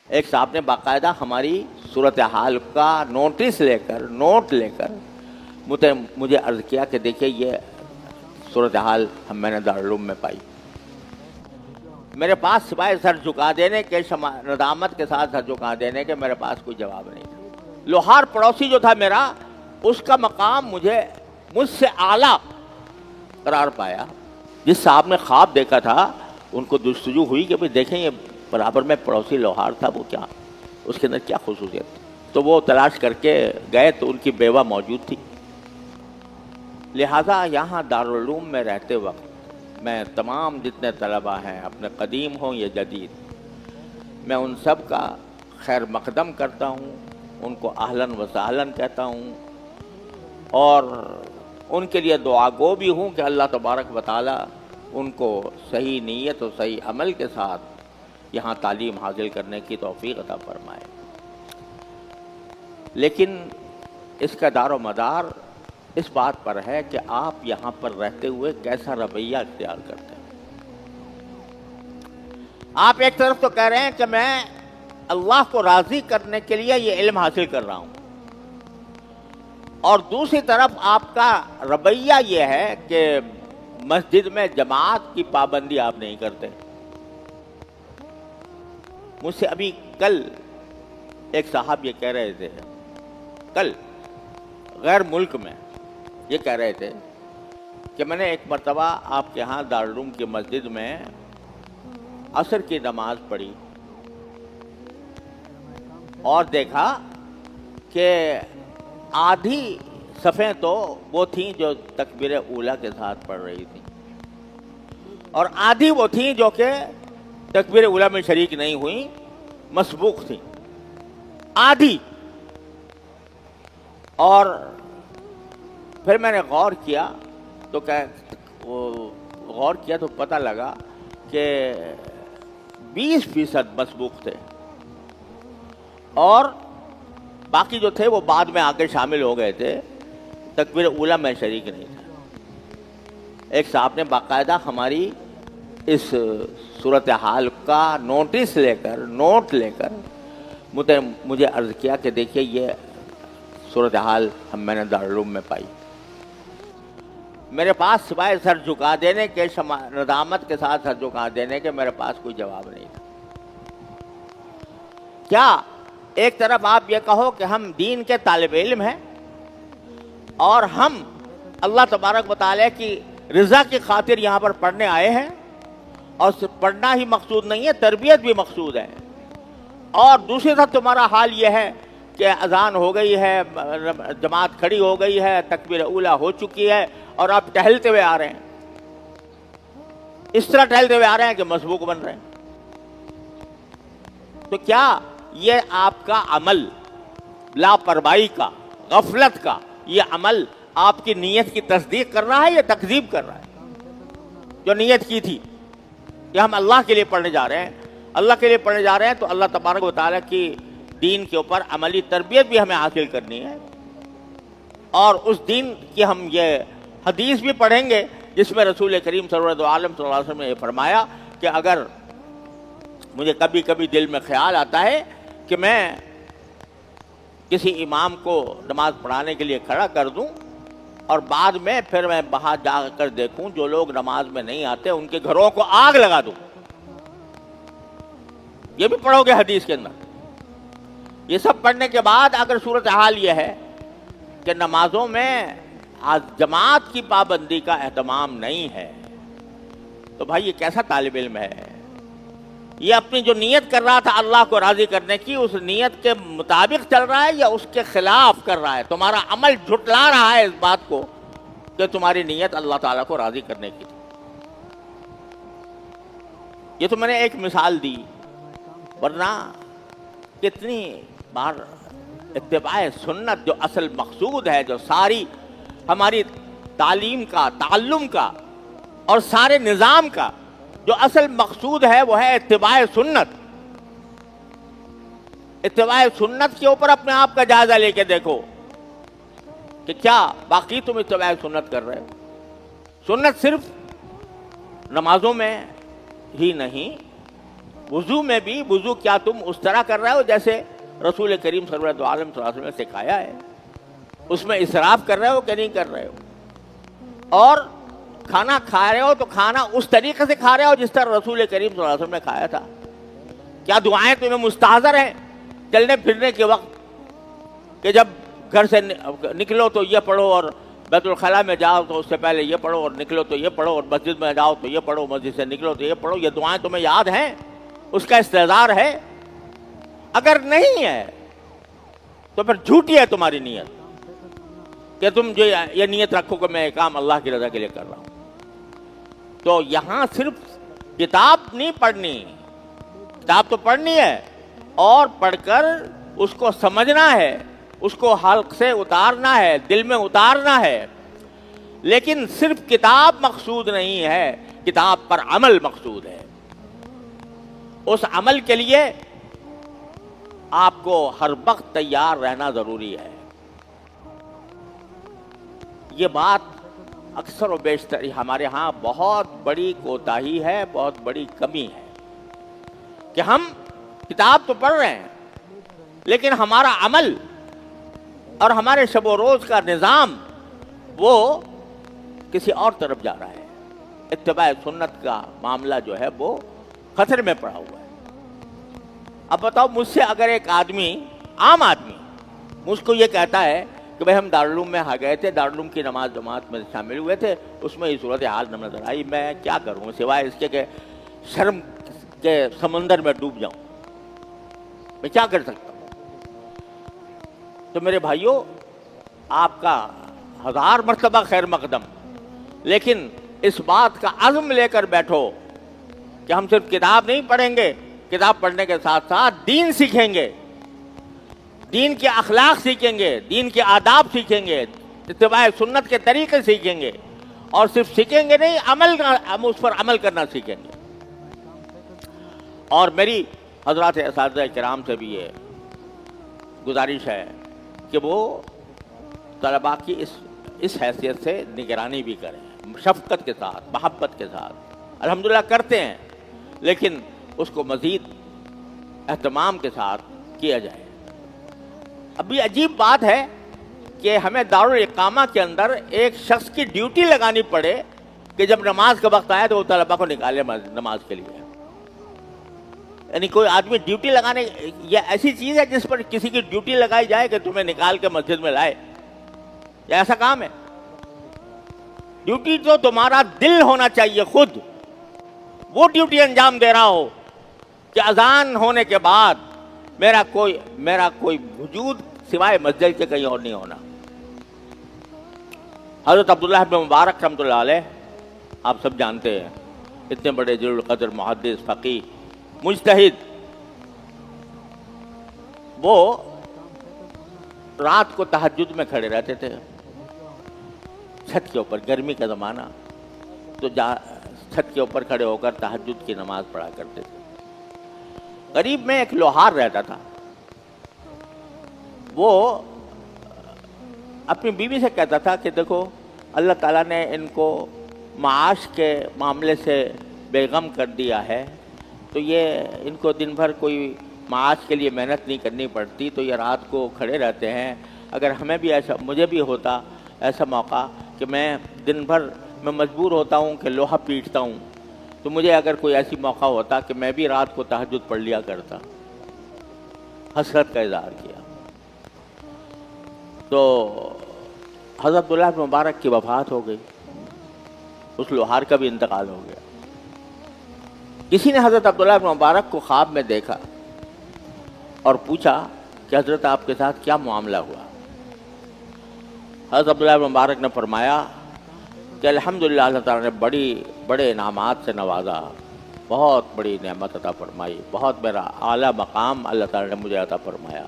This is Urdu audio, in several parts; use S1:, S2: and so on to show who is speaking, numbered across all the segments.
S1: ایک صاحب نے باقاعدہ ہماری صورتحال کا نوٹ لے کر مجھے عرض کیا کہ دیکھیے یہ صورتحال میں نے دارالعلوم میں پائی. میرے پاس سوائے سر جھکا دینے کے، ندامت کے ساتھ سر جھکا دینے کے، میرے پاس کوئی جواب نہیں تھا. لوہار پڑوسی جو تھا میرا، اس کا مقام مجھ سے اعلیٰ قرار پایا. جس صاحب نے خواب دیکھا تھا ان کو جستجو ہوئی کہ بھئی دیکھیں یہ برابر میں پڑوسی لوہار تھا، وہ کیا اس کے اندر کیا خصوصیت تھی. تو وہ تلاش کر کے گئے تو ان کی بیوہ موجود تھی. لہذا یہاں دارالعلوم میں رہتے وقت میں تمام جتنے طلباء ہیں، اپنے قدیم ہوں یا جدید، میں ان سب کا خیر مقدم کرتا ہوں، ان کو اہلاً و سہلاً کہتا ہوں، اور ان کے لیے دعا گو بھی ہوں کہ اللہ تبارک و تعالی ان کو صحیح نیت اور صحیح عمل کے ساتھ یہاں تعلیم حاصل کرنے کی توفیق عطا فرمائے. لیکن اس کا دار و مدار اس بات پر ہے کہ آپ یہاں پر رہتے ہوئے کیسا رویہ اختیار کرتے ہیں. آپ ایک طرف تو کہہ رہے ہیں کہ میں اللہ کو راضی کرنے کے لیے یہ علم حاصل کر رہا ہوں، اور دوسری طرف آپ کا رویہ یہ ہے کہ مسجد میں جماعت کی پابندی آپ نہیں کرتے. مجھ سے ابھی کل ایک صاحب یہ کہہ رہے تھے، کل غیر ملک میں یہ کہہ رہے تھے کہ میں نے ایک مرتبہ آپ کے ہاں دارالعلوم کی مسجد میں عصر کی نماز پڑھی اور دیکھا کہ آدھی صفیں تو وہ تھیں جو تکبیر اولیٰ کے ساتھ پڑھ رہی تھیں، اور آدھی وہ تھیں جو کہ تکبیر اولیٰ میں شریک نہیں ہوئیں، مسبوق تھیں آدھی. اور پھر میں نے غور کیا تو پتہ لگا کہ 20% مسبوق تھے، اور باقی جو تھے وہ بعد میں آ کے شامل ہو گئے تھے، تکبیر اولیٰ میں شریک نہیں تھا. ایک صاحب نے باقاعدہ ہماری اس صورتحال کا نوٹ لے کر مجھے عرض کیا کہ دیکھیے یہ صورتحال میں نے دارالعلوم میں پائی. میرے پاس سوائے سر جھکا دینے کے، ندامت کے ساتھ سر جھکا دینے کے، میرے پاس کوئی جواب نہیں تھا. کیا ایک طرف آپ یہ کہو کہ ہم دین کے طالب علم ہیں اور ہم اللہ تبارک و تعالیٰ کی رضا کی خاطر یہاں پر پڑھنے آئے ہیں، اور پڑھنا ہی مقصود نہیں ہے، تربیت بھی مقصود ہے، اور دوسری طرف تمہارا حال یہ ہے کہ اذان ہو گئی ہے، جماعت کھڑی ہو گئی ہے، تکبیر اولیٰ ہو چکی ہے، اور آپ ٹہلتے ہوئے آ رہے ہیں، اس طرح ٹہلتے ہوئے آ رہے ہیں کہ مسبوق بن رہے ہیں. تو کیا یہ آپ کا عمل لاپرواہی کا، غفلت کا، یہ عمل آپ کی نیت کی تصدیق کر رہا ہے یا تکذیب کر رہا ہے؟ جو نیت کی تھی کہ ہم اللہ کے لیے پڑھنے جا رہے ہیں، اللہ کے لیے پڑھنے جا رہے ہیں، تو اللہ تبارک و تعالیٰ کی دین کے اوپر عملی تربیت بھی ہمیں حاصل کرنی ہے، اور اس دین کی ہم یہ حدیث بھی پڑھیں گے جس میں رسول کریم صلی اللہ علیہ وسلم نے یہ فرمایا کہ اگر مجھے کبھی کبھی دل میں خیال آتا ہے کہ میں کسی امام کو نماز پڑھانے کے لیے کھڑا کر دوں، اور بعد میں پھر میں باہر جا کر دیکھوں جو لوگ نماز میں نہیں آتے ان کے گھروں کو آگ لگا دوں. یہ بھی پڑھو گے حدیث کے اندر. یہ سب پڑھنے کے بعد اگر صورتحال یہ ہے کہ نمازوں میں جماعت کی پابندی کا اہتمام نہیں ہے، تو بھائی یہ کیسا طالب علم ہے؟ یہ اپنی جو نیت کر رہا تھا اللہ کو راضی کرنے کی، اس نیت کے مطابق چل رہا ہے یا اس کے خلاف کر رہا ہے؟ تمہارا عمل جھٹلا رہا ہے اس بات کو کہ تمہاری نیت اللہ تعالیٰ کو راضی کرنے کی تھی. یہ تو میں نے ایک مثال دی، ورنہ کتنی بار اتباع سنت جو اصل مقصود ہے، جو ساری ہماری تعلیم کا، تعلم کا اور سارے نظام کا جو اصل مقصود ہے وہ ہے اتباع سنت. اتباع سنت کے اوپر اپنے آپ کا جائزہ لے کے دیکھو کہ کیا باقی تم اتباع سنت کر رہے ہو. سنت صرف نمازوں میں ہی نہیں، وضو میں بھی وضو کیا تم اس طرح کر رہے ہو جیسے رسول کریم صلی اللہ علیہ وسلم نے سکھایا ہے؟ اس میں اسراف کر رہے ہو کہ نہیں کر رہے ہو؟ اور کھانا کھا رہے ہو تو کھانا اس طریقے سے کھا رہے ہو جس طرح رسول کریم صلی اللہ علیہ وسلم نے کھایا تھا؟ کیا دعائیں تمہیں مستحضر ہیں چلنے پھرنے کے وقت کہ جب گھر سے نکلو تو یہ پڑھو اور بیت الخلاء میں جاؤ تو اس سے پہلے یہ پڑھو اور نکلو تو یہ پڑھو اور مسجد میں جاؤ تو یہ پڑھو، مسجد سے نکلو تو یہ پڑھو؟ یہ دعائیں تمہیں یاد ہیں؟ اس کا استحضار ہے؟ اگر نہیں ہے تو پھر جھوٹی ہے تمہاری نیت کہ تم جو یہ نیت رکھو کہ میں یہ کام اللہ کی رضا کے لیے کر رہا ہوں۔ تو یہاں صرف کتاب نہیں پڑھنی، کتاب تو پڑھنی ہے اور پڑھ کر اس کو سمجھنا ہے، اس کو حلق سے اتارنا ہے، دل میں اتارنا ہے، لیکن صرف کتاب مقصود نہیں ہے، کتاب پر عمل مقصود ہے۔ اس عمل کے لیے آپ کو ہر وقت تیار رہنا ضروری ہے۔ یہ بات اکثر و بیشتر ہمارے ہاں بہت بڑی کوتاہی ہے، بہت بڑی کمی ہے کہ ہم کتاب تو پڑھ رہے ہیں لیکن ہمارا عمل اور ہمارے شب و روز کا نظام وہ کسی اور طرف جا رہا ہے۔ اتباع سنت کا معاملہ جو ہے وہ خطرے میں پڑا ہوا ہے۔ اب بتاؤ، مجھ سے اگر ایک آدمی، عام آدمی مجھ کو یہ کہتا ہے کہ بھائی ہم دارالعلوم میں گئے تھے، دارالعلوم کی نماز جماعت میں شامل ہوئے تھے، اس میں یہ صورتحال نظر آئی، میں کیا کروں سوائے اس کے کہ شرم کے سمندر میں ڈوب جاؤں؟ میں کیا کر سکتا ہوں؟ تو میرے بھائیوں، آپ کا 1000 مرتبہ خیر مقدم، لیکن اس بات کا عزم لے کر بیٹھو کہ ہم صرف کتاب نہیں پڑھیں گے، کتاب پڑھنے کے ساتھ ساتھ دین سیکھیں گے، دین کے اخلاق سیکھیں گے، دین کے آداب سیکھیں گے، اتباع سنت کے طریقے سیکھیں گے، اور صرف سیکھیں گے نہیں، ہم اس پر عمل کرنا سیکھیں گے۔ اور میری حضرات اساتذہ کرام سے بھی یہ گزارش ہے کہ وہ طلباء کی اس حیثیت سے نگرانی بھی کریں، شفقت کے ساتھ، محبت کے ساتھ۔ الحمدللہ کرتے ہیں، لیکن اس کو مزید اہتمام کے ساتھ کیا جائے۔ ابھی عجیب بات ہے کہ ہمیں دارالاقامہ کے اندر ایک شخص کی ڈیوٹی لگانی پڑے کہ جب نماز کا وقت آیا تو وہ طلباء کو نکالے نماز کے لیے۔ یعنی کوئی آدمی ڈیوٹی لگانے، یہ ایسی چیز ہے جس پر کسی کی ڈیوٹی لگائی جائے کہ تمہیں نکال کے مسجد میں لائے؟ یہ ایسا کام ہے؟ ڈیوٹی تو تمہارا دل ہونا چاہیے، خود وہ ڈیوٹی انجام دے رہا ہو کہ اذان ہونے کے بعد میرا کوئی وجود سوائے مسجد کے کہیں اور نہیں ہونا۔ حضرت عبداللہ بن مبارک رحمۃ اللہ علیہ، آپ سب جانتے ہیں، اتنے بڑے جلیل القدر محدث، فقیہ، مجتہد، وہ رات کو تہجد میں کھڑے رہتے تھے چھت کے اوپر، گرمی کا زمانہ، تو چھت کے اوپر کھڑے ہو کر تہجد کی نماز پڑھا کرتے تھے۔ قریب میں ایک لوہار رہتا تھا، وہ اپنی بیوی سے کہتا تھا کہ دیکھو اللہ تعالیٰ نے ان کو معاش کے معاملے سے بے غم کر دیا ہے، تو یہ ان کو دن بھر کوئی معاش کے لیے محنت نہیں کرنی پڑتی، تو یہ رات کو کھڑے رہتے ہیں۔ اگر ہمیں بھی ایسا، مجھے بھی ہوتا ایسا موقع کہ میں دن بھر میں مجبور ہوتا ہوں کہ لوہا پیٹتا ہوں، تو مجھے اگر کوئی ایسی موقع ہوتا کہ میں بھی رات کو تہجد پڑھ لیا کرتا۔ حسرت کا اظہار کیا۔ تو حضرت عبداللہ بن مبارک کی وفات ہو گئی، اس لوہار کا بھی انتقال ہو گیا۔ کسی نے حضرت عبداللہ بن مبارک کو خواب میں دیکھا اور پوچھا کہ حضرت آپ کے ساتھ کیا معاملہ ہوا؟ حضرت عبداللہ بن مبارک نے فرمایا کہ الحمدللہ اللہ تعالیٰ نے بڑے انعامات سے نوازا، بہت بڑی نعمت عطا فرمائی، بہت میرا اعلیٰ مقام اللہ تعالیٰ نے مجھے عطا فرمایا،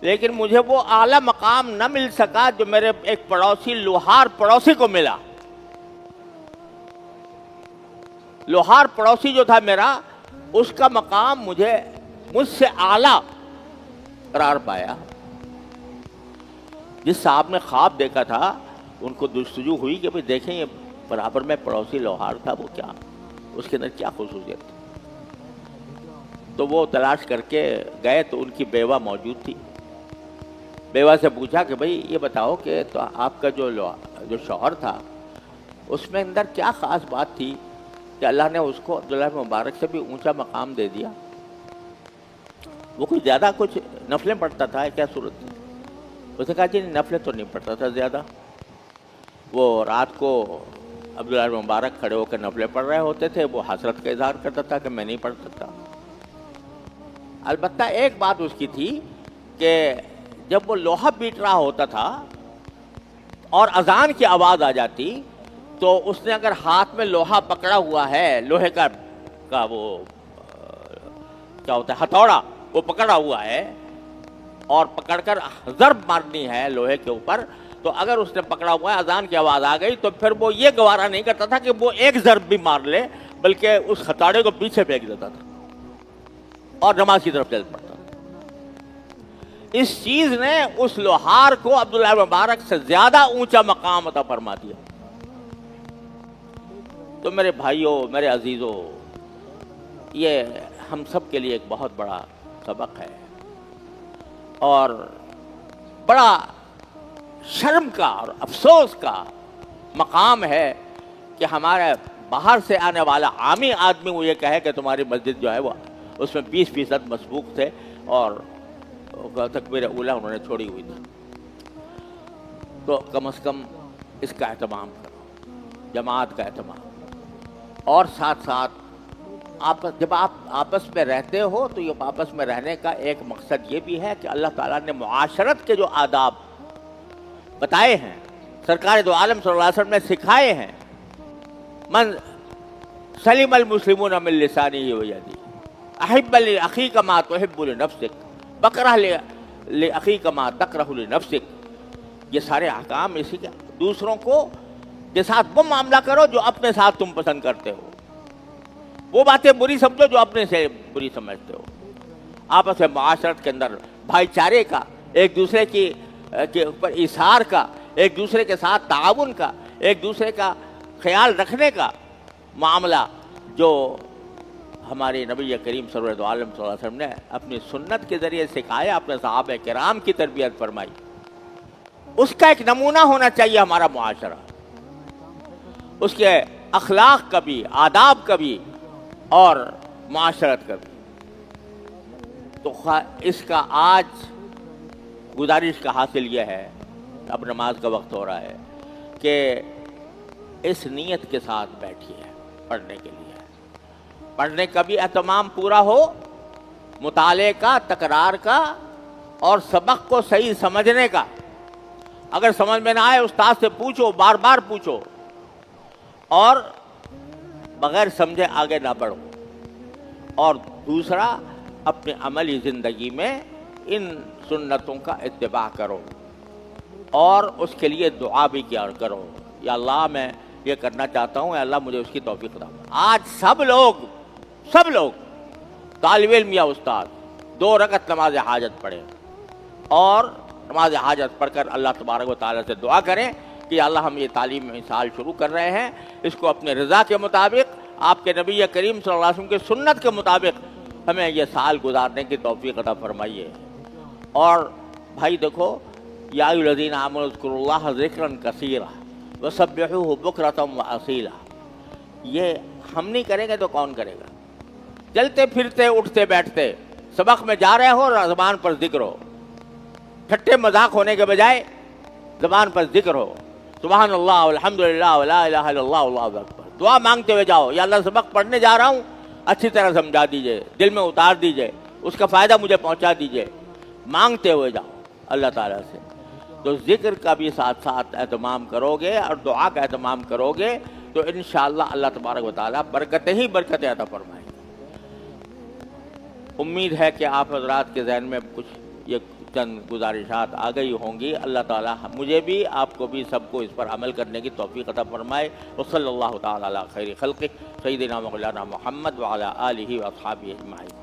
S1: لیکن مجھے وہ اعلیٰ مقام نہ مل سکا جو میرے ایک پڑوسی لوہار پڑوسی کو ملا۔ لوہار پڑوسی جو تھا میرا، اس کا مقام مجھ سے اعلیٰ قرار پایا۔ جس صاحب نے خواب دیکھا تھا ان کو جستجو ہوئی کہ بھئی دیکھیں یہ برابر میں پڑوسی لوہار تھا، وہ کیا، اس کے اندر کیا خصوصیت تھی؟ تو وہ تلاش کر کے گئے تو ان کی بیوہ موجود تھی. بیوہ سے پوچھا کہ بھئی یہ بتاؤ کہ تو آپ کا جو شوہر تھا اس میں اندر کیا خاص بات تھی کہ اللہ نے اس کو عبداللہ بن مبارک سے بھی اونچا مقام دے دیا؟ وہ کوئی زیادہ کچھ نفلیں پڑھتا تھا کیا صورت تھی؟ اس نے کہا جی نفلیں تو نہیں پڑھتا تھا زیادہ، وہ رات کو عبداللہ بن مبارک کھڑے ہو کے نفلیں پڑھ رہے ہوتے تھے، وہ حسرت کا اظہار کرتا تھا کہ میں نہیں پڑھ سکتا. البتہ ایک بات اس کی تھی کہ جب وہ لوہا پیٹ رہا ہوتا تھا اور اذان کی آواز آ جاتی تو اس نے اگر ہاتھ میں لوہا پکڑا ہوا ہے، لوہے کا وہ کیا ہوتا ہے ہتھوڑا، وہ پکڑا ہوا ہے اور پکڑ کر ضرب مارنی ہے لوہے کے اوپر، تو اگر اس نے پکڑا ہوا ہے اذان کی آواز آ گئی تو پھر وہ یہ گوارا نہیں کرتا تھا کہ وہ ایک ضرب بھی مار لے، بلکہ اس ہتھوڑے کو پیچھے پھینک دیتا تھا اور نماز کی طرف چل پڑتا. اس چیز نے اس لوہار کو عبداللہ بن مبارک سے زیادہ اونچا مقام عطا فرما دیا. تو میرے بھائیوں، میرے عزیزوں، یہ ہم سب کے لیے ایک بہت بڑا سبق ہے اور بڑا شرم کا اور افسوس کا مقام ہے کہ ہمارے باہر سے آنے والا عامی آدمی وہ یہ کہے کہ تمہاری مسجد جو ہے وہ اس میں 20% مسبوق تھے اور تکبیر اولیٰ انہوں نے چھوڑی ہوئی تھی. تو کم از کم اس کا اہتمام کرو، جماعت کا اہتمام. اور ساتھ ساتھ جب آپ آپس میں رہتے ہو تو یہ آپس میں رہنے کا ایک مقصد یہ بھی ہے کہ اللہ تعالیٰ نے معاشرت کے جو آداب بتائے ہیں، سرکار دو عالم صلی اللہ علیہ وسلم نے سکھائے ہیں، من سلم المسلمون من لسانه ویدیہ، احب لاخیک ما تحب لنفسک، بکرہ لاخیک ما تکرہ لنفسک. یہ سارے احکام اسی کے دوسروں کے ساتھ وہ معاملہ کرو جو اپنے ساتھ تم پسند کرتے ہو، وہ باتیں بری سمجھو جو اپنے سے بری سمجھتے ہو. آپس میں معاشرت کے اندر بھائی چارے کا، ایک دوسرے کے اوپر ایثار کا، ایک دوسرے کے ساتھ تعاون کا، ایک دوسرے کا خیال رکھنے کا معاملہ جو ہمارے نبی کریم صلی اللہ علیہ وسلم نے اپنی سنت کے ذریعے سکھایا، اپنے صحابہ کرام کی تربیت فرمائی، اس کا ایک نمونہ ہونا چاہیے ہمارا معاشرہ، اس کے اخلاق کا بھی، آداب کا بھی اور معاشرت کا بھی. تو اس کا آج گزارش کا حاصل یہ ہے، اب نماز کا وقت ہو رہا ہے، کہ اس نیت کے ساتھ بیٹھیے پڑھنے کے لیے، پڑھنے کا بھی اہتمام پورا ہو، مطالعے کا، تکرار کا اور سبق کو صحیح سمجھنے کا. اگر سمجھ میں نہ آئے استاد سے پوچھو، بار بار پوچھو، اور بغیر سمجھے آگے نہ بڑھو. اور دوسرا، اپنے عملی زندگی میں ان سنتوں کا اتباع کرو اور اس کے لیے دعا بھی کیا کرو، یا اللہ میں یہ کرنا چاہتا ہوں، یا اللہ مجھے اس کی توفیق عطا. آج سب لوگ طالب علم یا استاد 2 رکعت نماز حاجت پڑھیں اور نماز حاجت پڑھ کر اللہ تبارک و تعالیٰ سے دعا کریں کہ یا اللہ ہم یہ تعلیمی سال شروع کر رہے ہیں، اس کو اپنے رضا کے مطابق، آپ کے نبی کریم صلی اللہ علیہ وسلم کے سنت کے مطابق ہمیں یہ سال گزارنے کی توفیق عطا فرمائیے. اور بھائی دیکھو، یا ایھا الذین آمنوا اذکروا اللہ ذکرا کثیرا وسبحوہ بکرۃ واصیلا. یہ ہم نہیں کریں گے تو کون کرے گا؟ چلتے پھرتے، اٹھتے بیٹھتے، سبق میں جا رہے ہو اور زبان پر ذکر ہو، ٹھٹے مذاق ہونے کے بجائے زبان پر ذکر ہو، سبحان اللہ والحمدللہ ولا الہ الا اللہ واللہ اکبر. دعا مانگتے ہوئے جاؤ، یا اللہ سبق پڑھنے جا رہا ہوں، اچھی طرح سمجھا دیجئے، دل میں اتار دیجئے، اس کا فائدہ مجھے پہنچا دیجئے. مانگتے ہوئے جاؤ اللہ تعالیٰ سے. تو ذکر کا بھی ساتھ ساتھ اہتمام کرو گے اور دعا کا اہتمام کرو گے تو انشاءاللہ اللہ تبارک و تعالیٰ برکتیں ہی برکتیں عطا فرمائیں گے. امید ہے کہ آپ حضرات کے ذہن میں کچھ یہ چند گزارشات آ گئی ہوں گی. اللہ تعالیٰ مجھے بھی، آپ کو بھی، سب کو اس پر عمل کرنے کی توفیق عطا فرمائے. وصلی اللہ تعالیٰ علی خیر خلقہ سیدنا مولانا محمد وعلی آلہ واصحابہ اجمعین.